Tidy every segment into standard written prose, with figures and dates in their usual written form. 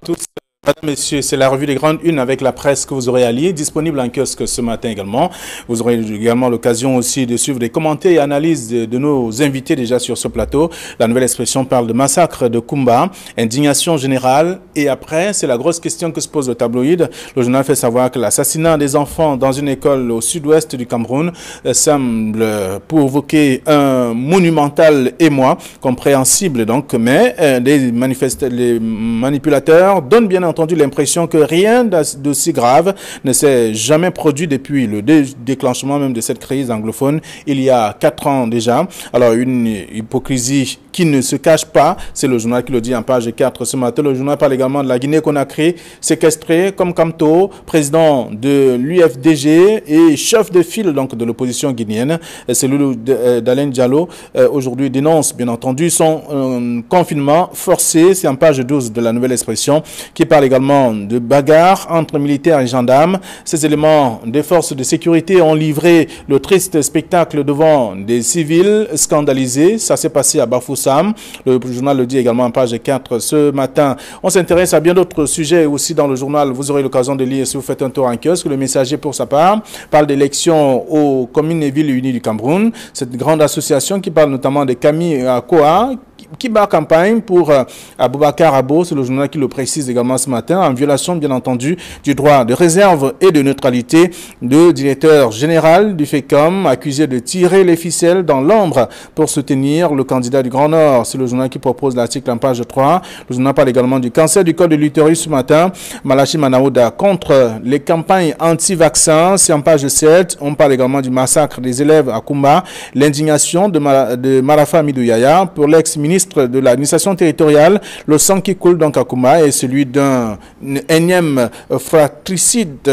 tous. Mesdames, Messieurs, c'est la revue des grandes unes avec la presse que vous aurez à lire, disponible en kiosque ce matin également. Vous aurez également l'occasion aussi de suivre des commentaires et analyses de nos invités déjà sur ce plateau. La Nouvelle Expression parle de massacre de Kumba, indignation générale. Et après, c'est la grosse question que se pose le tabloïd. Le journal fait savoir que l'assassinat des enfants dans une école au sud-ouest du Cameroun semble provoquer un monumental émoi, compréhensible donc, mais les manipulateurs donnent bien entendu l'impression que rien d'aussi grave ne s'est jamais produit depuis le déclenchement même de cette crise anglophone il y a 4 ans déjà. Alors une hypocrisie qui ne se cache pas, c'est le journal qui le dit en page 4 ce matin. Le journal parle également de la Guinée-Conakry, séquestrée comme Kamto, président de l'UFDG et chef de file donc de l'opposition guinéenne. Celui d'Alain Diallo aujourd'hui dénonce bien entendu son confinement forcé. C'est en page 12 de la Nouvelle Expression qui parle également de bagarres entre militaires et gendarmes. Ces éléments des forces de sécurité ont livré le triste spectacle devant des civils scandalisés. Ça s'est passé à Bafoussam. Le journal le dit également en page 4 ce matin. On s'intéresse à bien d'autres sujets aussi dans le journal. Vous aurez l'occasion de lire si vous faites un tour en kiosque. Le Messager, pour sa part, parle d'élections aux communes et villes unies du Cameroun. Cette grande association qui parle notamment de Camille Akoa, qui bat campagne pour Aboubacar Abo, c'est le journal qui le précise également ce matin, en violation bien entendu du droit de réserve et de neutralité. Le directeur général du FECOM accusé de tirer les ficelles dans l'ombre pour soutenir le candidat du Grand Nord. C'est le journal qui propose l'article en page 3. Le journal parle également du cancer du col de l'utérus ce matin. Malachi Manaouda contre les campagnes anti-vaccins, c'est en page 7. On parle également du massacre des élèves à Kumba, l'indignation de Marafa Midouyaya pour l'ex-ministre de l'administration territoriale, le sang qui coule donc à Kumba est celui d'un énième fratricide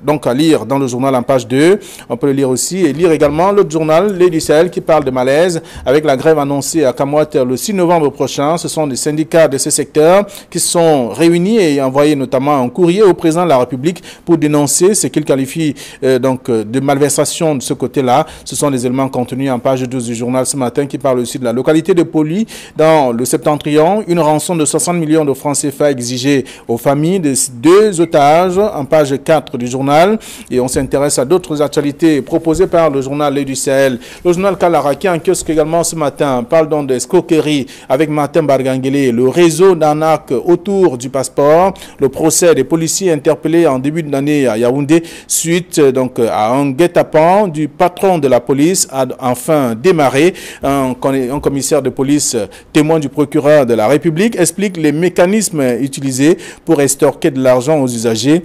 donc à lire dans le journal en page 2. On peut le lire aussi et lire également l'autre journal, Les du Sahel, qui parle de malaise avec la grève annoncée à Kamouat le 6 novembre prochain. Ce sont des syndicats de ce secteur qui se sont réunis et envoyé notamment un courrier au président de la République pour dénoncer ce qu'ils qualifient donc de malversation de ce côté-là. Ce sont des éléments contenus en page 12 du journal ce matin qui parle aussi de la localité de Poli dans le Septentrion. Une rançon de 60 millions de francs CFA exigée aux familles de 2 otages en page 4 du journal. Et on s'intéresse à d'autres actualités proposées par le journal Les du Sahel. Le journal Kalaraki en kiosque également ce matin parle donc d'escroquerie avec Martin Barganguele, le réseau d'arnaque autour du passeport, le procès des policiers interpellés en début d'année à Yaoundé suite donc à un guet-apens du patron de la police a enfin démarré. Un commissaire de police témoin du procureur de la République explique les mécanismes utilisés pour extorquer de l'argent aux usagers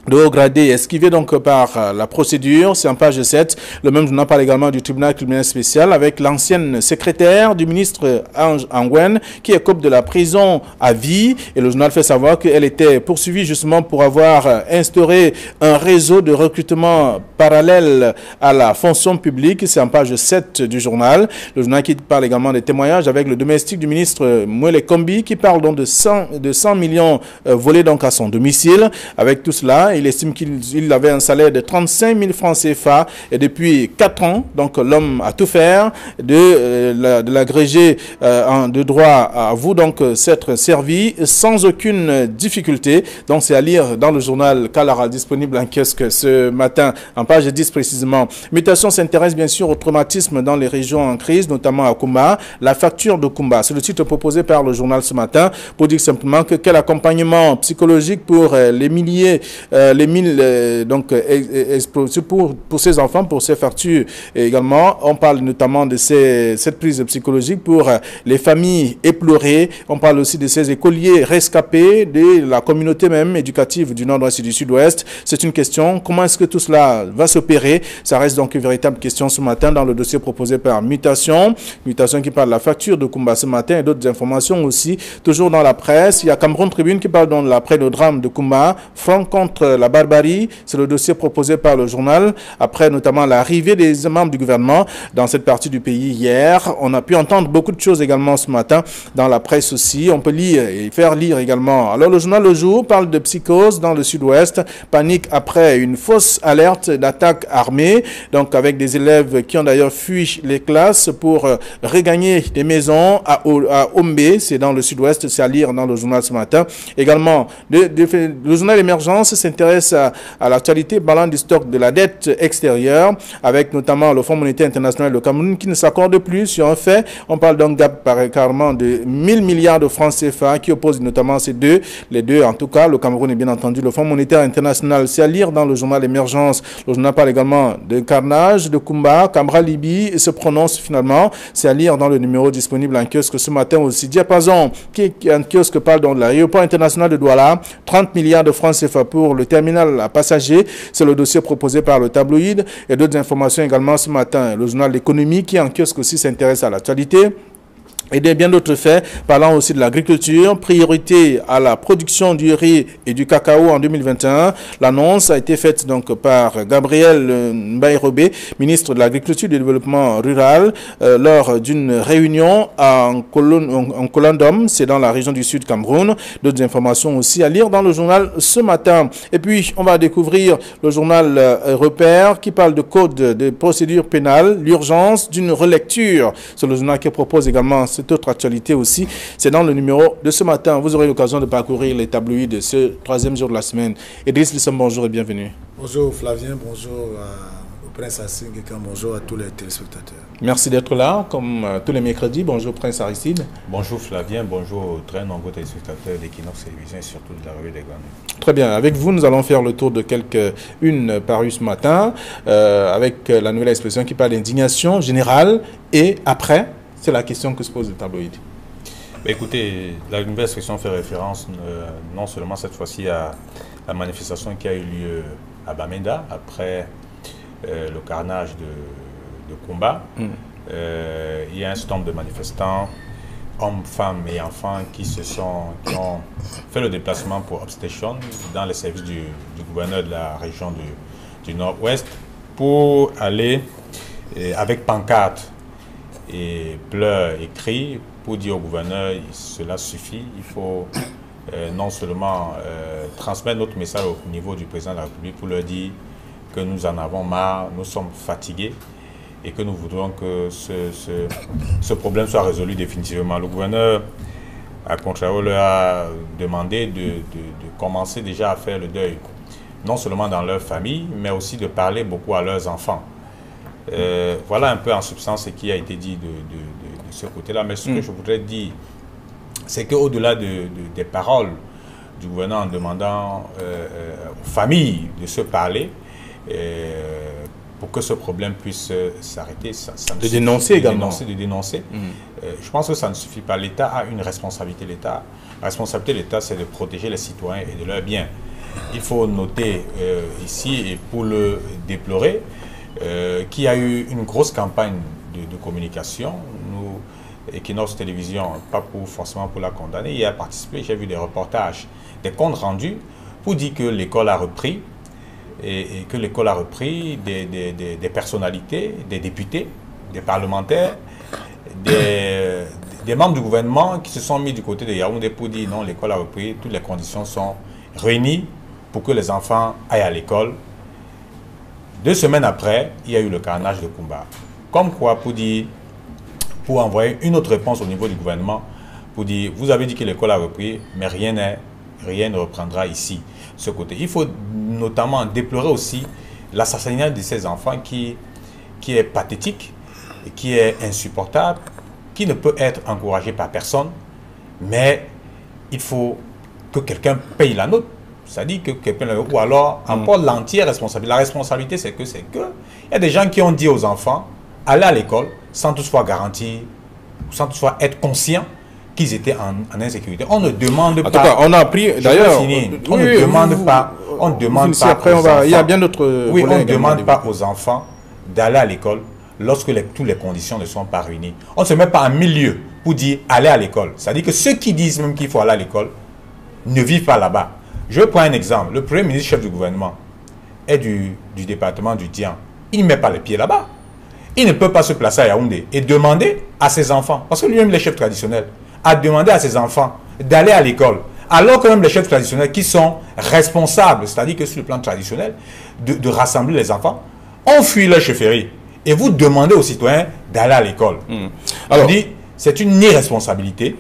de haut gradé, esquivé donc par la procédure. C'est en page 7. Le même journal parle également du tribunal criminel spécial avec l'ancienne secrétaire du ministre Ange Angwen qui écope de la prison à vie. Et le journal fait savoir qu'elle était poursuivie justement pour avoir instauré un réseau de recrutement parallèle à la fonction publique. C'est en page 7 du journal. Le journal qui parle également des témoignages avec le domestique du ministre Mouele Kombi qui parle donc de 100 millions volés donc à son domicile. Avec tout cela, il estime qu'il avait un salaire de 35 000 francs CFA et depuis 4 ans, donc l'homme a tout fait de l'agrégé de droit à vous donc s'être servi sans aucune difficulté. Donc c'est à lire dans le journal Kalara disponible en kiosque ce matin en page 10 précisément. Mutation s'intéresse bien sûr au traumatisme dans les régions en crise, notamment à Kumba. La facture de Kumba, c'est le titre proposé par le journal ce matin pour dire simplement que quel accompagnement psychologique pour les milliers les 1000 donc pour ces enfants, pour ces factures également. On parle notamment de cette prise psychologique pour les familles éplorées. On parle aussi de ces écoliers rescapés de la communauté même éducative du nord-ouest et du sud-ouest. C'est une question. Comment est-ce que tout cela va s'opérer? Ça reste donc une véritable question ce matin dans le dossier proposé par Mutation. Mutation qui parle de la facture de Kumba ce matin et d'autres informations aussi. Toujours dans la presse, il y a Cameroun Tribune qui parle donc après le drame de Kumba. Front contre la barbarie. C'est le dossier proposé par le journal après notamment l'arrivée des membres du gouvernement dans cette partie du pays hier. On a pu entendre beaucoup de choses également ce matin dans la presse aussi. On peut lire et faire lire également. Alors le journal Le Jour parle de psychose dans le sud-ouest. Panique après une fausse alerte d'attaque armée. Donc avec des élèves qui ont d'ailleurs fui les classes pour regagner des maisons à Ombe. C'est dans le sud-ouest. C'est à lire dans le journal ce matin. Également, le journal Émergence s'intéresse à l'actualité parlant du stock de la dette extérieure avec notamment le Fonds monétaire international et le Cameroun qui ne s'accordent plus sur un fait. On parle d'un gap carrément de 1000 milliards de francs CFA qui oppose notamment les deux en tout cas, le Cameroun et bien entendu le Fonds monétaire international. C'est à lire dans le journal Émergence. Le journal parle également de carnage, de Kumba, Camara Libye se prononce finalement. C'est à lire dans le numéro disponible en kiosque ce matin aussi. Diapason, qui est un kiosque parle donc de l'aéroport international de Douala, 30 milliards de francs CFA pour le terminal à passagers. C'est le dossier proposé par le tabloïd et d'autres informations également ce matin. Le journal L'économie qui en kiosque aussi s'intéresse à l'actualité. Et bien d'autres faits, parlant aussi de l'agriculture, priorité à la production du riz et du cacao en 2021. L'annonce a été faite donc par Gabriel Mbaye-Robé, ministre de l'Agriculture et du Développement Rural, lors d'une réunion en Colondom, c'est dans la région du Sud Cameroun. D'autres informations aussi à lire dans le journal ce matin. Et puis, on va découvrir le journal Repère qui parle de code de procédure pénale, l'urgence d'une relecture. C'est le journal qui propose également cette autre actualité aussi, c'est dans le numéro de ce matin. Vous aurez l'occasion de parcourir les tabloïds de ce troisième jour de la semaine. Idriss Lissom, bonjour et bienvenue. Bonjour Flavien, bonjour au Prince Assing et bonjour à tous les téléspectateurs. Merci d'être là, comme tous les mercredis. Bonjour Prince Aristide. Bonjour Flavien, bonjour aux très nombreux téléspectateurs d'Equinox Télévision et surtout de la revue des Grands. Très bien, avec vous, nous allons faire le tour de quelques-unes parues ce matin, avec la nouvelle expression qui parle d'indignation générale et après. C'est la question que se pose le tabloïd. Écoutez, la nouvelle expression fait référence non seulement cette fois-ci à la manifestation qui a eu lieu à Bamenda après le carnage de combat. Il y a un certain nombre de manifestants, hommes, femmes et enfants qui ont fait le déplacement pour Upstation dans les services du gouverneur de la région du Nord-Ouest pour aller avec pancarte et pleurs et cris pour dire au gouverneur cela suffit, il faut non seulement transmettre notre message au niveau du président de la République pour leur dire que nous en avons marre, nous sommes fatigués et que nous voudrons que ce problème soit résolu définitivement. Le gouverneur, à contrario, leur a demandé de commencer déjà à faire le deuil, non seulement dans leur famille, mais aussi de parler beaucoup à leurs enfants. Voilà un peu en substance ce qui a été dit de ce côté-là. Mais ce que je voudrais dire, c'est qu'au-delà des paroles du gouvernement en demandant aux familles de se parler pour que ce problème puisse s'arrêter, de dénoncer également. De dénoncer. Je pense que ça ne suffit pas. L'État a une responsabilité. La responsabilité de l'État, c'est de protéger les citoyens et de leurs biens. Il faut noter ici, et pour le déplorer, qu'il y a eu une grosse campagne de communication. Nous, Equinox Télévision, pas forcément pour la condamner, y a participé. J'ai vu des reportages, des comptes rendus pour dire que l'école a repris et que l'école a repris des personnalités, des députés, des parlementaires, des membres du gouvernement qui se sont mis du côté de Yaoundé pour dire non, l'école a repris, toutes les conditions sont réunies pour que les enfants aillent à l'école. 2 semaines après, il y a eu le carnage de Kumba. Comme quoi, pour envoyer une autre réponse au niveau du gouvernement, pour dire, vous avez dit que l'école a repris, mais rien ne reprendra ici, ce côté. Il faut notamment déplorer aussi l'assassinat de ces enfants qui est pathétique, et qui est insupportable, qui ne peut être encouragé par personne, mais il faut que quelqu'un paye la note. C'est-à-dire que quelqu'un, ou alors emporte l'entière responsabilité. La responsabilité, c'est que il y a des gens qui ont dit aux enfants, allez à l'école, sans toutefois garantir, sans toutefois être conscients qu'ils étaient en insécurité. On ne demande pas. En tout cas, on a appris, d'ailleurs, on ne demande pas. On ne demande pas. Après, il y a bien d'autres. Oui, on ne demande pas aux enfants d'aller à l'école lorsque toutes les conditions ne sont pas réunies. On ne se met pas en milieu pour dire allez à l'école. C'est-à-dire que ceux qui disent même qu'il faut aller à l'école ne vivent pas là-bas. Je prends un exemple. Le premier ministre chef du gouvernement est du département du Dian. Il ne met pas les pieds là-bas. Il ne peut pas se placer à Yaoundé et demander à ses enfants, parce que lui-même les chefs traditionnels, a demandé à ses enfants d'aller à l'école. Alors que même les chefs traditionnels qui sont responsables, c'est-à-dire que sur le plan traditionnel, de rassembler les enfants, ont fui leur chefferie. Et vous demandez aux citoyens d'aller à l'école. Alors, on dit, c'est une irresponsabilité.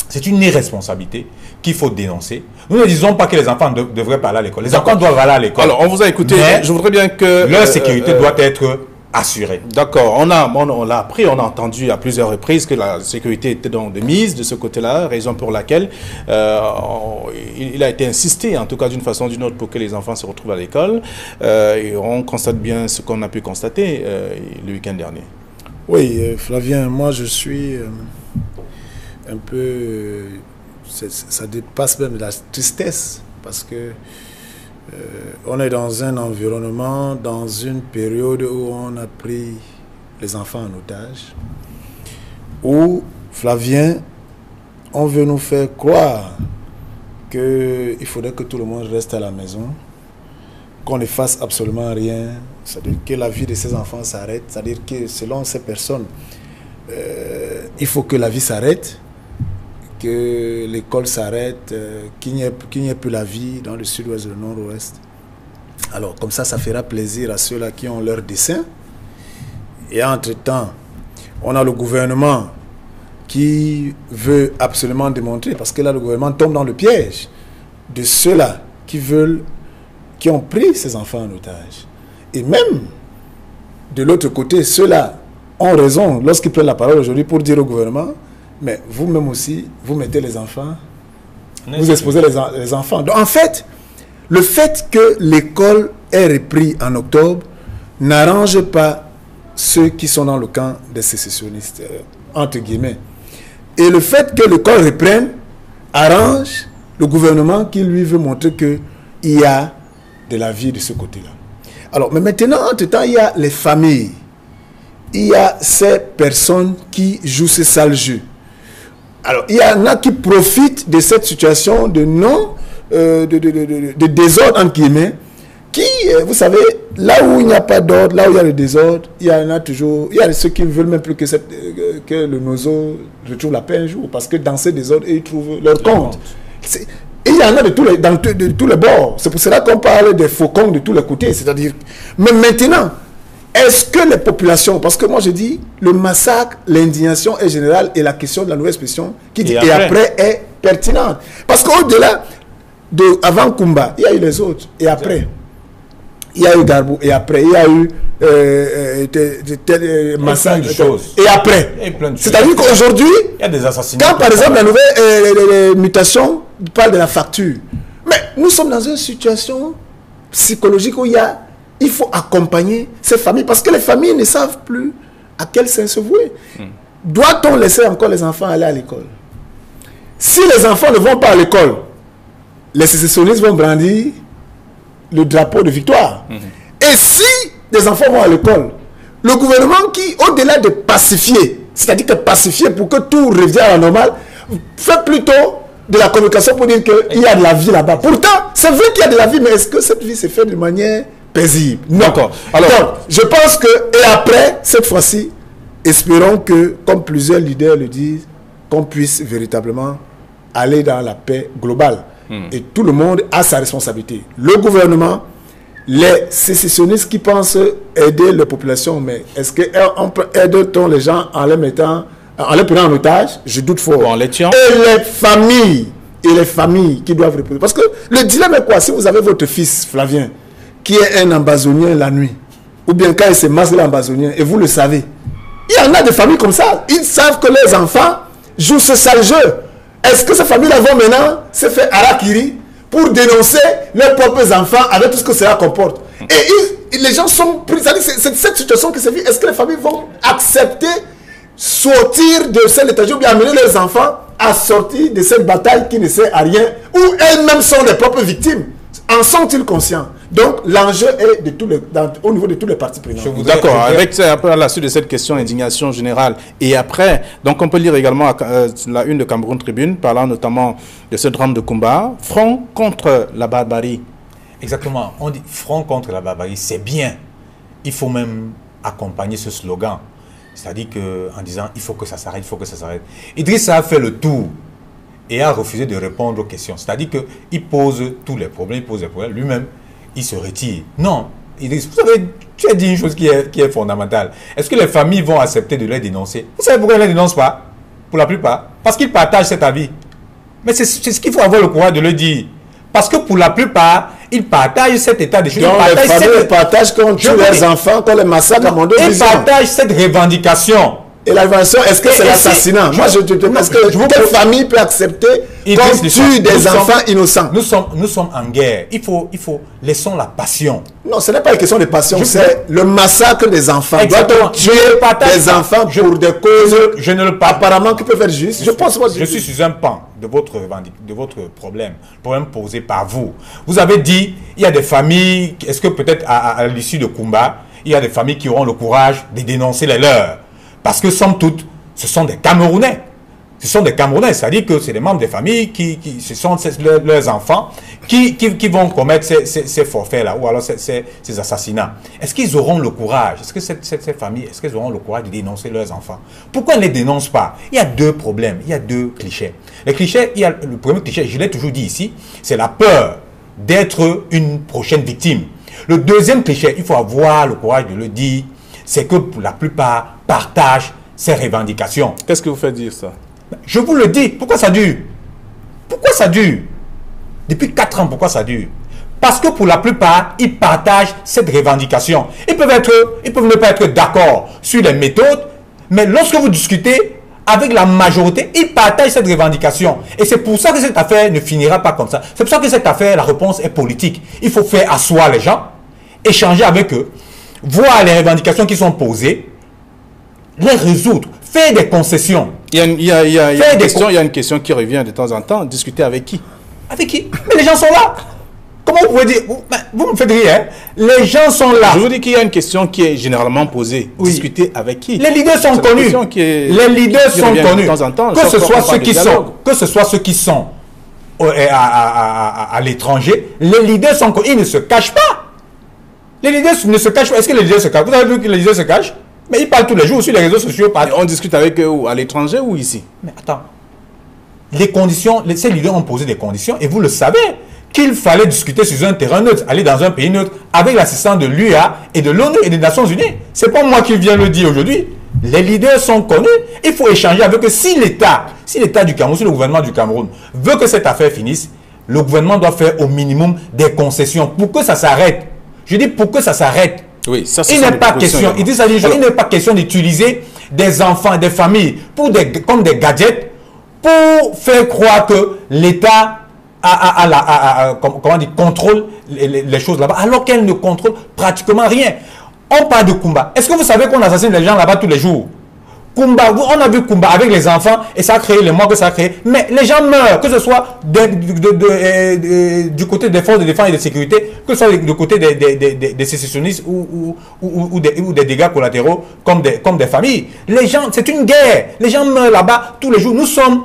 C'est une irresponsabilité qu'il faut dénoncer. Nous ne disons pas que les enfants devraient pas aller à l'école. Les enfants doivent aller à l'école. Alors, on vous a écouté. Je voudrais bien que... Leur sécurité doit être assurée. D'accord. On l'a appris, on a entendu à plusieurs reprises que la sécurité était donc de mise de ce côté-là, raison pour laquelle il a été insisté, en tout cas d'une façon ou d'une autre, pour que les enfants se retrouvent à l'école. Et on constate bien ce qu'on a pu constater le week-end dernier. Oui, Flavien, moi je suis un peu... ça dépasse même la tristesse, parce que on est dans un environnement, dans une période où on a pris les enfants en otage, où, Flavien, on veut nous faire croire qu'il faudrait que tout le monde reste à la maison, qu'on ne fasse absolument rien, c'est-à-dire que la vie de ces enfants s'arrête, c'est-à-dire que selon ces personnes, il faut que la vie s'arrête, que l'école s'arrête, qu'il n'y ait plus la vie dans le sud-ouest et le nord-ouest. Alors, comme ça fera plaisir à ceux-là qui ont leur dessein. Et entre-temps, on a le gouvernement qui veut absolument démontrer, parce que là, le gouvernement tombe dans le piège de ceux-là qui ont pris ces enfants en otage. Et même, de l'autre côté, ceux-là ont raison lorsqu'ils prennent la parole aujourd'hui pour dire au gouvernement: mais vous-même aussi, vous mettez les enfants, vous exposez les enfants. Donc en fait, le fait que l'école ait repris en octobre n'arrange pas ceux qui sont dans le camp des sécessionnistes, entre guillemets. Et le fait que l'école reprenne arrange le gouvernement qui lui veut montrer qu'il y a de la vie de ce côté-là. Alors, mais maintenant, entre-temps, il y a les familles. Il y a ces personnes qui jouent ce sale jeu. Alors, il y en a qui profitent de cette situation de désordre, entre guillemets, qui, vous savez, là où il n'y a pas d'ordre, là où il y a le désordre, il y en a toujours, il y a ceux qui ne veulent même plus que le nozo retrouve la paix un jour, parce que dans ce désordre, ils trouvent leur compte. Et il y en a de tous les bords. C'est pour cela qu'on parle des faucons de tous les côtés. C'est-à-dire, mais maintenant, est-ce que les populations, parce que moi je dis, le massacre, l'indignation est générale et la question de la nouvelle expression qui dit et après est pertinente. Parce qu'au-delà de avant Kumba, il y a eu les autres. Et après, il y a eu Garbou. Et après, il y a eu massacres. Et après. C'est-à-dire qu'aujourd'hui, il y a des assassinats. Quand par exemple la nouvelle mutation parle de la facture, mais nous sommes dans une situation psychologique où il faut accompagner ces familles, parce que les familles ne savent plus à quel sens se vouer. Doit-on laisser encore les enfants aller à l'école? Si les enfants ne vont pas à l'école, les sécessionnistes vont brandir le drapeau de victoire. Et si les enfants vont à l'école, le gouvernement qui, au-delà de pacifier, c'est-à-dire que pacifier pour que tout revienne à la normale, fait plutôt de la communication pour dire qu'il y a de la vie là-bas. Pourtant, c'est vrai qu'il y a de la vie, mais est-ce que cette vie se fait de manière paisible? Non. D'accord. Alors, donc, je pense que, et après, cette fois-ci, espérons que, comme plusieurs leaders le disent, qu'on puisse véritablement aller dans la paix globale. Et tout le monde a sa responsabilité. Le gouvernement, les sécessionnistes qui pensent aider les populations, mais est-ce qu'on peut aider les gens en les mettant, en les prenant en otage? Je doute fort. En les tuant. Et les familles qui doivent répondre. Parce que le dilemme est quoi? Si vous avez votre fils, Flavien, qui est un ambazonien la nuit, ou bien quand il se masque l'ambazonien, et vous le savez, il y en a des familles comme ça. Ils savent que les enfants jouent ce sale jeu. Est-ce que ces familles-là vont maintenant se faire harakiri pour dénoncer leurs propres enfants avec tout ce que cela comporte? Et les gens sont pris. C'est cette situation qui se vit. Est-ce que les familles vont accepter sortir de cet état ou bien amener leurs enfants à sortir de cette bataille qui ne sert à rien, où elles-mêmes sont les propres victimes? En sont-ils conscients? Donc, l'enjeu est au niveau de tous les partis prenants. D'accord, avec après, à la suite de cette question, indignation générale. Et après, donc on peut lire également la une de Cameroun Tribune, parlant notamment de ce drame de Kumba, front contre la barbarie. Exactement, on dit front contre la barbarie, c'est bien. Il faut même accompagner ce slogan. C'est-à-dire qu'en disant, il faut que ça s'arrête, il faut que ça s'arrête. Idrissa a fait le tour et a refusé de répondre aux questions. C'est-à-dire qu'il pose tous les problèmes, il pose les problèmes. Lui-même, il se retire. Non, Idriss, vous savez, tu as dit une chose qui est fondamentale. Est-ce que les familles vont accepter de les dénoncer? Vous savez pourquoi ils ne les dénoncent pas? Pour la plupart. Parce qu'ils partagent cet avis. Mais c'est ce qu'il faut avoir le courage de le dire. Parce que pour la plupart, ils partagent cet état de choses. Donc les familles partagent qu'on tue leurs enfants, qu'on les massacre à mon Ils partagent cette revendication. Et la revendication, est-ce que c'est l'assassinat? Moi, je te demande, est-ce que quelle famille peut accepter qu'on tue des enfants innocents? Nous sommes en guerre. Il faut laissons la passion. Non, ce n'est pas une question de passion, c'est le massacre des enfants. Doit-on tuer des enfants pour des causes apparemment qui peuvent être justes? Je suis sur un pan de votre problème posé par vous. Vous avez dit, il y a des familles, est-ce que peut-être à l'issue de Kumba, il y a des familles qui auront le courage de dénoncer les leurs? Parce que, somme toute, ce sont des Camerounais. Ce sont des Camerounais, c'est-à-dire que c'est des membres des familles ce sont leurs enfants qui vont commettre ces forfaits-là, ou alors ces assassinats. Est-ce qu'ils auront le courage? Est-ce que ces familles, est-ce qu'elles auront le courage de dénoncer leurs enfants? Pourquoi elles ne les dénoncent pas? Il y a deux problèmes, il y a deux clichés. Les clichés, le premier cliché, je l'ai toujours dit ici, c'est la peur d'être une prochaine victime. Le deuxième cliché, il faut avoir le courage de le dire, c'est que pour la plupart partagent ces revendications. Qu'est-ce que vous faites dire ça? Je vous le dis. Pourquoi ça dure? Pourquoi ça dure? Depuis 4 ans, pourquoi ça dure? Parce que pour la plupart, ils partagent cette revendication. Ils peuvent ne pas être d'accord sur les méthodes, mais lorsque vous discutez avec la majorité, ils partagent cette revendication. Et c'est pour ça que cette affaire ne finira pas comme ça. C'est pour ça que cette affaire, la réponse est politique. Il faut faire asseoir les gens, échanger avec eux, voir les revendications qui sont posées, les résoudre, faire des concessions. Il y a une question qui revient de temps en temps. Discuter avec qui? Avec qui? Mais les gens sont là. Comment vous pouvez dire? Vous me faites rire, hein? Les gens sont là. Je vous dis qu'il y a une question qui est généralement posée. Oui. Discuter avec qui? Les leaders sont connus. Les leaders sont connus. De temps en temps, que ce soit ceux qui sont à l'étranger, les leaders sont connus. Ils ne se cachent pas. Les leaders ne se cachent pas. Est-ce que les leaders se cachent? Vous avez vu que les leaders se cachent? Mais ils parlent tous les jours sur les réseaux sociaux. On discute avec eux à l'étranger ou ici? Mais attends. Les conditions, ces leaders ont posé des conditions et vous le savez qu'il fallait discuter sur un terrain neutre, aller dans un pays neutre avec l'assistance de l'UA et de l'ONU et des Nations Unies. C'est pas moi qui viens le dire aujourd'hui. Les leaders sont connus. Il faut échanger avec eux. Si l'État du Cameroun, si le gouvernement du Cameroun veut que cette affaire finisse, le gouvernement doit faire au minimum des concessions pour que ça s'arrête. Je dis pour que ça s'arrête. Oui, ça, il n'est pas question. Il n'est pas question d'utiliser des enfants, des familles comme des gadgets pour faire croire que l'État contrôle les choses là-bas, alors qu'elle ne contrôle pratiquement rien. On parle de Kumba. Est-ce que vous savez qu'on assassine les gens là-bas tous les jours? Kumba, on a vu Kumba avec les enfants et ça a créé les morts que ça a créé. Mais les gens meurent, que ce soit du côté des forces de défense et de sécurité, que ce soit du côté des sécessionnistes ou des dégâts collatéraux comme des familles. Les gens, c'est une guerre. Les gens meurent là-bas tous les jours. Nous sommes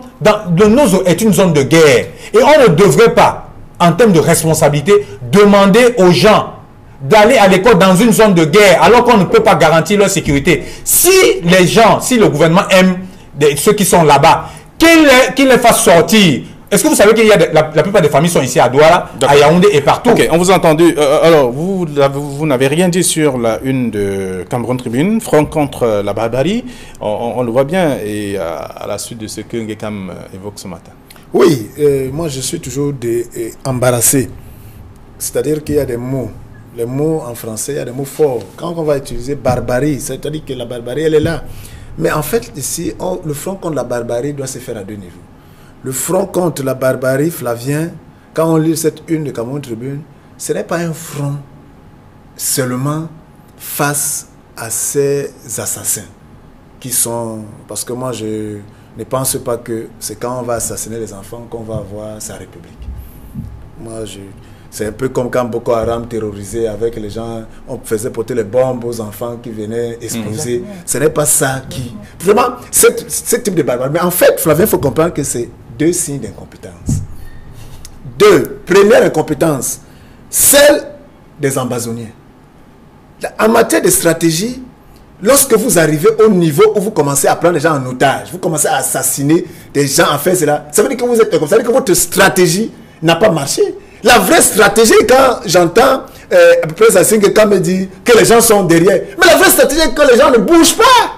le nôtre est une zone de guerre. Et on ne devrait pas, en termes de responsabilité, demander aux gens d'aller à l'école dans une zone de guerre alors qu'on ne peut pas garantir leur sécurité. Si le gouvernement aime ceux qui sont là-bas, qu'il les fasse sortir. Est-ce que vous savez qu'il y a la plupart des familles sont ici à Douala, à Yaoundé et partout? Ok, on vous a entendu. Alors, vous n'avez rien dit sur la une de Cameroun Tribune, front contre la barbarie. On le voit bien et à la suite de ce que Ngekam évoque ce matin. Oui, moi je suis toujours embarrassé. C'est-à-dire qu'il y a des mots. Les mots en français, il y a des mots forts. Quand on va utiliser barbarie, c'est-à-dire que la barbarie, elle est là. Mais en fait, ici, le front contre la barbarie doit se faire à deux niveaux. Le front contre la barbarie, Flavien, quand on lit cette une de Cameroun Tribune, ce n'est pas un front seulement face à ces assassins qui sont... Parce que moi, je ne pense pas que c'est quand on va assassiner les enfants qu'on va avoir sa République. Moi, C'est un peu comme quand Boko Haram terrorisait avec les gens, on faisait porter les bombes aux enfants qui venaient exploser. Ce n'est pas ça qui... Vraiment, ce type de barbarie. Mais en fait, Flavien, il faut comprendre que c'est 2 signes d'incompétence. 2, première incompétence, celle des ambassoniens. En matière de stratégie, lorsque vous arrivez au niveau où vous commencez à prendre les gens en otage, vous commencez à assassiner des gens, à faire cela, ça veut dire que vous êtes comme ça, ça veut dire que votre stratégie n'a pas marché. La vraie stratégie, quand j'entends à peu près quand me dit que les gens sont derrière, mais la vraie stratégie est que les gens ne bougent pas.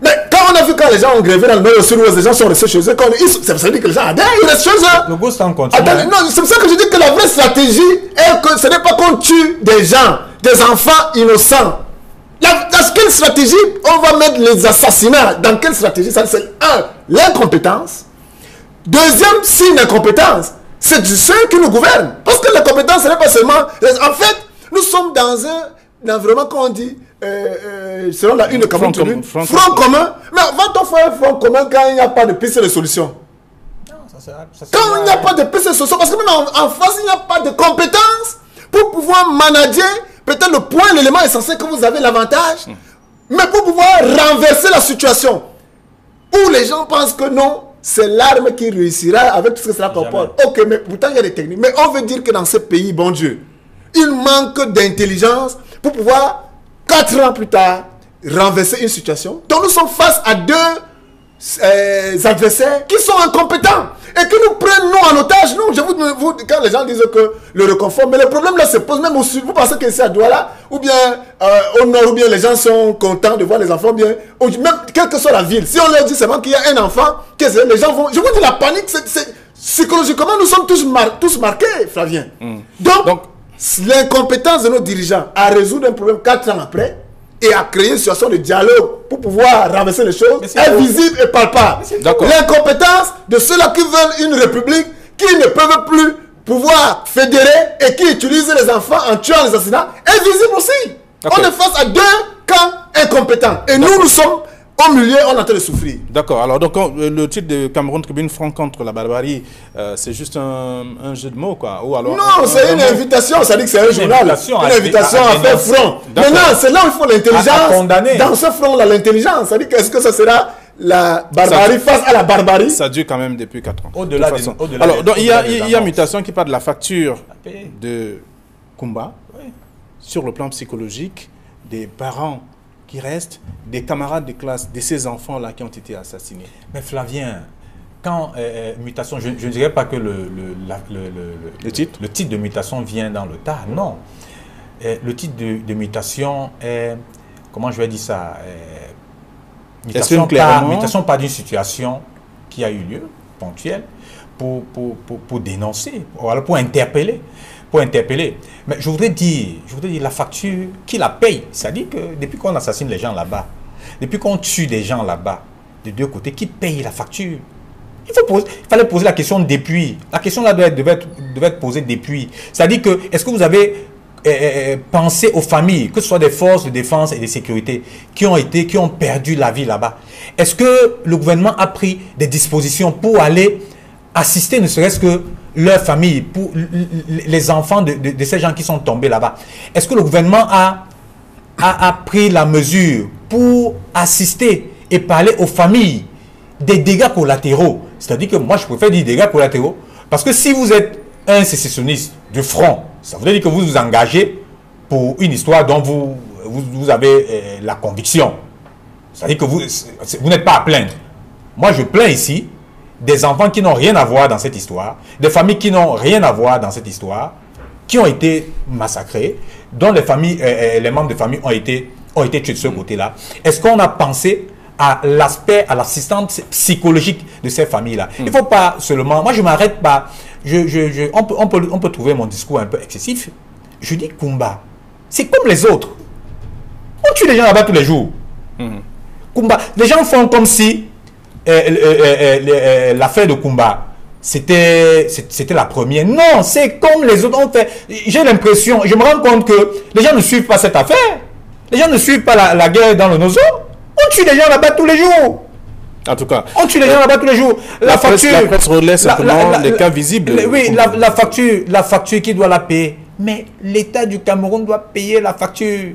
Mais quand on a vu quand les gens ont grévé dans le nord et au sud-ouest, les gens sont restés chez eux, ça veut dire que les gens adhèrent, ils restent chez eux. Le ghost en continue. Non, c'est pour ça que je dis que la vraie stratégie est que ce n'est pas qu'on tue des gens, des enfants innocents. Dans quelle stratégie on va mettre les assassinats? Dans quelle stratégie? Ça, c'est l'incompétence. Deuxième signe d'incompétence, c'est de ceux qui nous gouvernent. Parce que l'incompétence, ce n'est pas seulement... En fait, nous sommes dans un environnement qu'on dit, selon la une de Cameroun, front commun. Mais va-t-on faire un front commun quand il n'y a pas de piste de solution? Quand il n'y a pas de piste de solution, parce que même en face, il n'y a pas de compétence pour pouvoir manager peut-être le point, l'élément essentiel que vous avez l'avantage, mais pour pouvoir renverser la situation où les gens pensent que non, c'est l'arme qui réussira avec tout ce que cela comporte. Ok, mais pourtant il y a des techniques. Mais on veut dire que dans ce pays, bon Dieu, il manque d'intelligence pour pouvoir, 4 ans plus tard, renverser une situation. Donc nous sommes face à 2 adversaires qui sont incompétents et qui nous prennent nous en otage. Nous, quand les gens disent que le reconfort, mais le problème là se pose même au sud. Vous pensez que c'est à Douala ou bien au nord, ou bien les gens sont contents de voir les enfants bien, même quelle que soit la ville. Si on leur dit seulement qu'il y a un enfant, les gens vont... Je vous dis, la panique, psychologiquement, nous sommes tous marqués, Flavien. Donc l'incompétence de nos dirigeants à résoudre un problème 4 ans après et à créer une situation de dialogue pour pouvoir renverser les choses est visible et palpable. L'incompétence de ceux-là qui veulent une république, qui ne peuvent plus pouvoir fédérer et qui utilisent les enfants en tuant les assassinats est visible aussi. On est face à 2 camps incompétents. Et nous sommes au milieu, on est en train de souffrir. D'accord. Alors, donc, le titre de Cameroun Tribune Front contre la barbarie, c'est juste un jeu de mots, quoi. Ou alors, non, c'est une invitation. Ça dit que c'est un journal. Une invitation à faire front. Maintenant, c'est là où il faut l'intelligence. Dans ce front-là, l'intelligence. Ça dit que est-ce que ça sera la barbarie face à la barbarie? Ça dure quand même depuis 4 ans. Au-delà alors, donc, il y a mutation qui parle de la facture de Kumba sur le plan psychologique des parents qui restent, des camarades de classe de ces enfants-là qui ont été assassinés. Mais Flavien, quand mutation, je ne dirais pas que le titre de mutation vient dans le tas, non. Le titre de mutation est, comment je vais dire ça, mutation pas d'une situation qui a eu lieu, ponctuelle, pour dénoncer, pour interpeller. Mais je voudrais dire la facture, qui la paye? C'est-à-dire que depuis qu'on assassine les gens là-bas, depuis qu'on tue des gens là-bas, des 2 côtés, qui paye la facture? Il fallait poser la question depuis. La question là devait être posée depuis. C'est-à-dire que, est-ce que vous avez pensé aux familles, que ce soit des forces de défense et de sécurité, qui ont perdu la vie là-bas? Est-ce que le gouvernement a pris des dispositions pour aller assister, ne serait-ce que leur famille, pour les enfants de ces gens qui sont tombés là-bas? Est-ce que le gouvernement a pris la mesure pour assister et parler aux familles des dégâts collatéraux? C'est-à-dire que moi, je préfère dire dégâts collatéraux, parce que si vous êtes un sécessionniste de front, ça veut dire que vous vous engagez pour une histoire dont vous avez la conviction. C'est-à-dire que vous n'êtes pas à plaindre. Moi, je plains ici des enfants qui n'ont rien à voir dans cette histoire, des familles qui n'ont rien à voir dans cette histoire, qui ont été massacrés, dont les membres de famille ont été tués de ce côté-là. Est-ce qu'on a pensé à l'aspect, à l'assistance psychologique de ces familles-là? Il ne faut pas seulement... Moi, je ne m'arrête pas. On peut trouver mon discours un peu excessif. Je dis Kumba, c'est comme les autres. On tue les gens là-bas tous les jours. Kumba, les gens font comme si l'affaire de Kumba, c'était la première. Non, c'est comme les autres ont fait. J'ai l'impression, je me rends compte que les gens ne suivent pas cette affaire. Les gens ne suivent pas la guerre dans le Nozo. On tue les gens là-bas tous les jours. En tout cas, on tue les gens là-bas tous les jours. La presse relaie simplement les cas visibles. Oui, la facture qui doit la payer. Mais l'État du Cameroun doit payer la facture.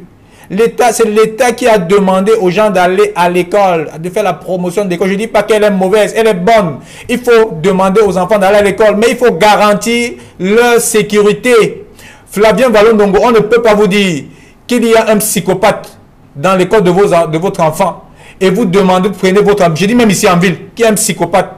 C'est l'État qui a demandé aux gens d'aller à l'école, de faire la promotion de l'école. Je ne dis pas qu'elle est mauvaise, elle est bonne. Il faut demander aux enfants d'aller à l'école, mais il faut garantir leur sécurité. Flavien Vallon-Ndongo, on ne peut pas vous dire qu'il y a un psychopathe dans l'école de votre enfant et vous demandez, vous prenez votre enfant, je dis même ici en ville, qu'il y a un psychopathe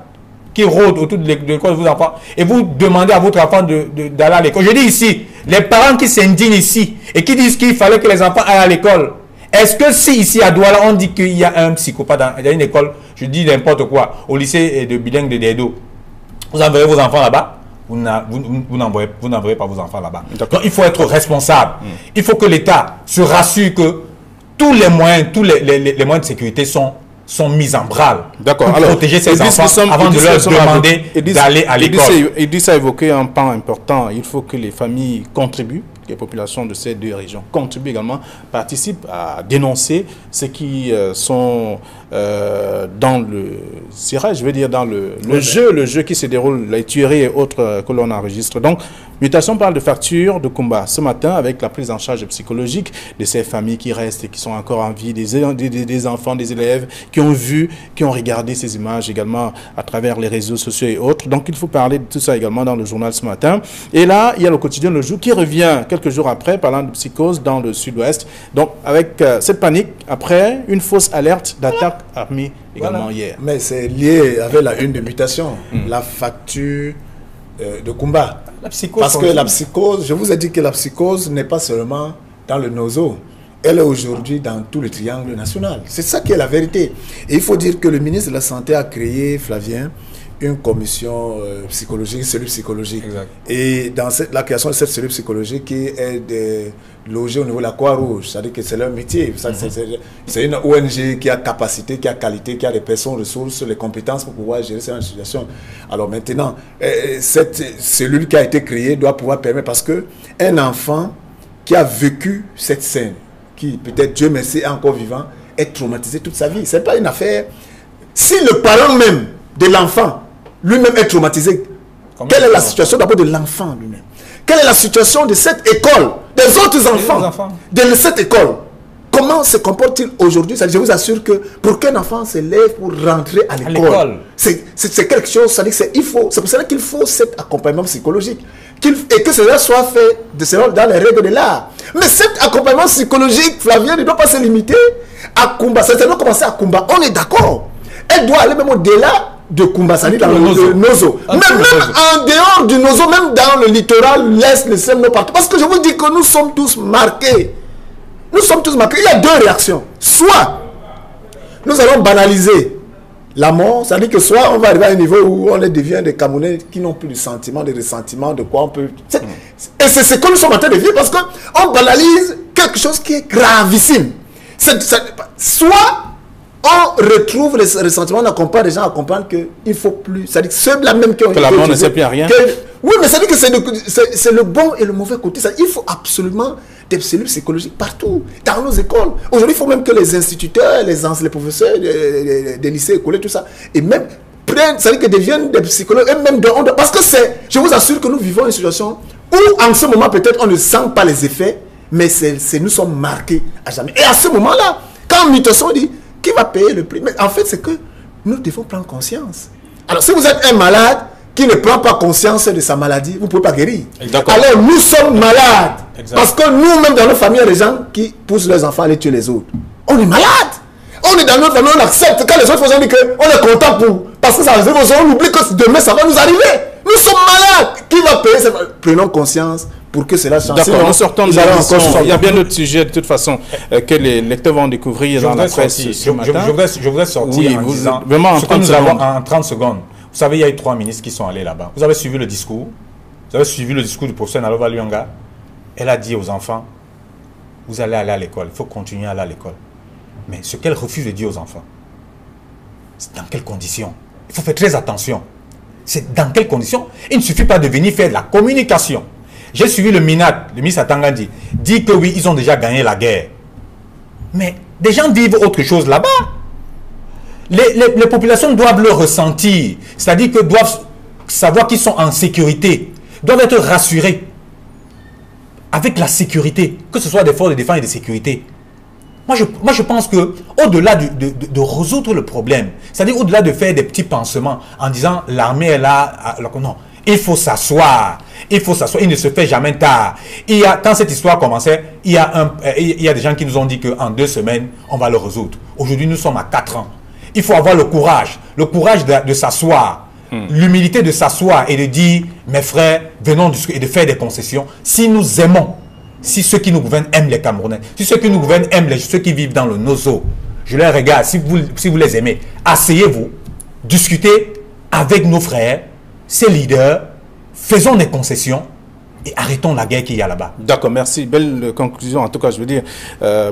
qui rôde autour de l'école de vos enfants et vous demandez à votre enfant d'aller à l'école. Je dis ici, les parents qui s'indignent ici et qui disent qu'il fallait que les enfants aillent à l'école, est-ce que si ici à Douala on dit qu'il y a un psychopathe dans une école, je dis n'importe quoi, au lycée de bilingue de Dedo, vous enverrez vos enfants là-bas? Vous n'envoyez pas vos enfants là-bas. Donc il faut être responsable. Il faut que l'État se rassure que tous les moyens de sécurité sont mis en branle pour protéger ces enfants avant de leur demander d'aller à l'école. Idriss a évoqué un pan important. Il faut que les familles contribuent, que les populations de ces deux régions contribuent également, participent à dénoncer ce qui sont dans le cirage, je veux dire dans le jeu qui se déroule, les tueries et autres que l'on enregistre. Donc, Mutation parle de facture de combat ce matin avec la prise en charge psychologique de ces familles qui restent et qui sont encore en vie, des enfants, des élèves qui ont vu, qui ont regardé ces images également à travers les réseaux sociaux et autres. Donc, il faut parler de tout ça également dans le journal ce matin. Et là, il y a le quotidien Le Jour qui revient quelques jours après parlant de psychose dans le sud-ouest. Donc, avec cette panique, après une fausse alerte d'attaque armée également hier. Mais c'est lié avec la une de Mutation, la facture de combat. La psychose. Parce que la psychose, je vous ai dit que la psychose n'est pas seulement dans le Nozo. Elle est aujourd'hui dans tout le triangle national. C'est ça qui est la vérité. Et il faut dire que le ministre de la Santé a créé, Flavien, une commission psychologique, une cellule psychologique. Exact. Et dans la création de cette cellule psychologique qui est logée au niveau de la Croix-Rouge, c'est-à-dire que c'est leur métier. C'est une ONG qui a capacité, qui a qualité, qui a des personnes, ressources, les compétences pour pouvoir gérer cette situation. Alors maintenant, cette cellule qui a été créée doit pouvoir permettre, parce qu'un enfant qui a vécu cette scène, qui peut-être, Dieu merci, est encore vivant, est traumatisé toute sa vie. Ce n'est pas une affaire... Si le parent même de l'enfant lui-même est traumatisé, quelle est la situation d'abord de l'enfant lui-même? Quelle est la situation de cette école, des autres enfants, de cette école? Comment se comporte-t-il aujourd'hui? Je vous assure que pour qu'un enfant se lève pour rentrer à l'école, c'est quelque chose, c'est pour cela qu'il faut cet accompagnement psychologique. Et que cela soit fait dans les règles de l'art. Mais cet accompagnement psychologique, Flavien, ne doit pas se limiter à Kumba. Ça doit commencer à Kumba. On est d'accord. Elle doit aller même au-delà de Kumbasani dans le Nozo. Même en dehors du Nozo, même dans le littoral, l'Est, le Sèvres, partout. Parce que je vous dis que nous sommes tous marqués. Nous sommes tous marqués. Il y a deux réactions. Soit nous allons banaliser la mort, c'est-à-dire que soit on va arriver à un niveau où on devient des Camerounais qui n'ont plus de sentiments, de ressentiment, de quoi on peut... Et c'est ce que nous sommes en train de vivre parce qu'on banalise quelque chose qui est gravissime. Soit on retrouve les ressentiments, on accompagne les gens à comprendre qu'il faut plus. C'est-à-dire que ceux-là même qui ont... Que la mort ne sert plus à rien. Oui, mais c'est-à-dire que c'est le bon et le mauvais côté. Il faut absolument des cellules psychologiques partout, dans nos écoles. Aujourd'hui, il faut même que les instituteurs, les professeurs des lycées, écoles, tout ça, et même prennent, c'est-à-dire que deviennent des psychologues, et même parce que je vous assure que nous vivons une situation où en ce moment, peut-être, on ne sent pas les effets, mais nous sommes marqués à jamais. Et à ce moment-là, quand Mutation dit, qui va payer le prix? Mais en fait, c'est que nous devons prendre conscience. Alors, si vous êtes un malade qui ne prend pas conscience de sa maladie, vous ne pouvez pas guérir. Alors, nous sommes malades. Parce que nous-mêmes, dans nos familles, il y a des gens qui poussent leurs enfants à aller tuer les autres. On est malade. On est dans notre famille, on accepte. Quand les autres font dire qu'on est content parce que ça arrive, on oublie que demain, ça va nous arriver. Nous sommes malades. Qui va payer? Prenons conscience pour que cela change. D'accord, nous sortons de l'émission. Il y a bien d'autres sujets de toute façon que les lecteurs vont découvrir dans la presse ce matin. Je voudrais sortir en disant ce que nous avons en 30 secondes. Vous savez, il y a eu 3 ministres qui sont allés là-bas. Vous avez suivi le discours. Vous avez suivi le discours du professeur Nalova Luyanga. Elle a dit aux enfants, vous allez aller à l'école. Il faut continuer à aller à l'école. Mais ce qu'elle refuse de dire aux enfants, c'est dans quelles conditions? Il faut faire très attention. C'est dans quelles conditions? Il ne suffit pas de venir faire de la communication. J'ai suivi le MINAT, le ministre Atangandi, dit que oui, ils ont déjà gagné la guerre. Mais des gens vivent autre chose là-bas. Les populations doivent le ressentir. C'est-à-dire que doivent savoir qu'ils sont en sécurité, doivent être rassurés avec la sécurité, que ce soit des forces de défense et de sécurité. Moi, je pense que au-delà de résoudre le problème, c'est-à-dire au-delà de faire des petits pansements en disant l'armée est là, alors que non, il faut s'asseoir, il ne se fait jamais tard. Quand cette histoire commençait, il y a des gens qui nous ont dit qu'en 2 semaines, on va le résoudre. Aujourd'hui, nous sommes à 4 ans. Il faut avoir le courage de s'asseoir, l'humilité de s'asseoir et de dire, mes frères, venons discuter et de faire des concessions. Si nous aimons, si ceux qui nous gouvernent aiment les Camerounais, si ceux qui nous gouvernent aiment ceux qui vivent dans le Nozo, je les regarde, si vous les aimez, asseyez-vous, discutez avec nos frères, ces leaders, faisons des concessions et arrêtons la guerre qu'il y a là-bas. D'accord, merci. Belle conclusion. En tout cas, je veux dire,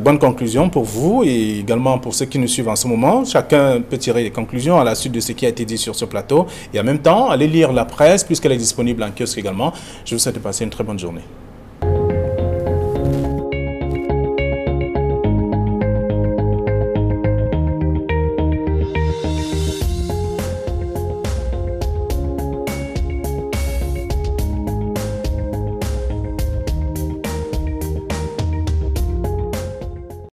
bonne conclusion pour vous et également pour ceux qui nous suivent en ce moment. Chacun peut tirer des conclusions à la suite de ce qui a été dit sur ce plateau. Et en même temps, allez lire la presse puisqu'elle est disponible en kiosque également. Je vous souhaite de passer une très bonne journée.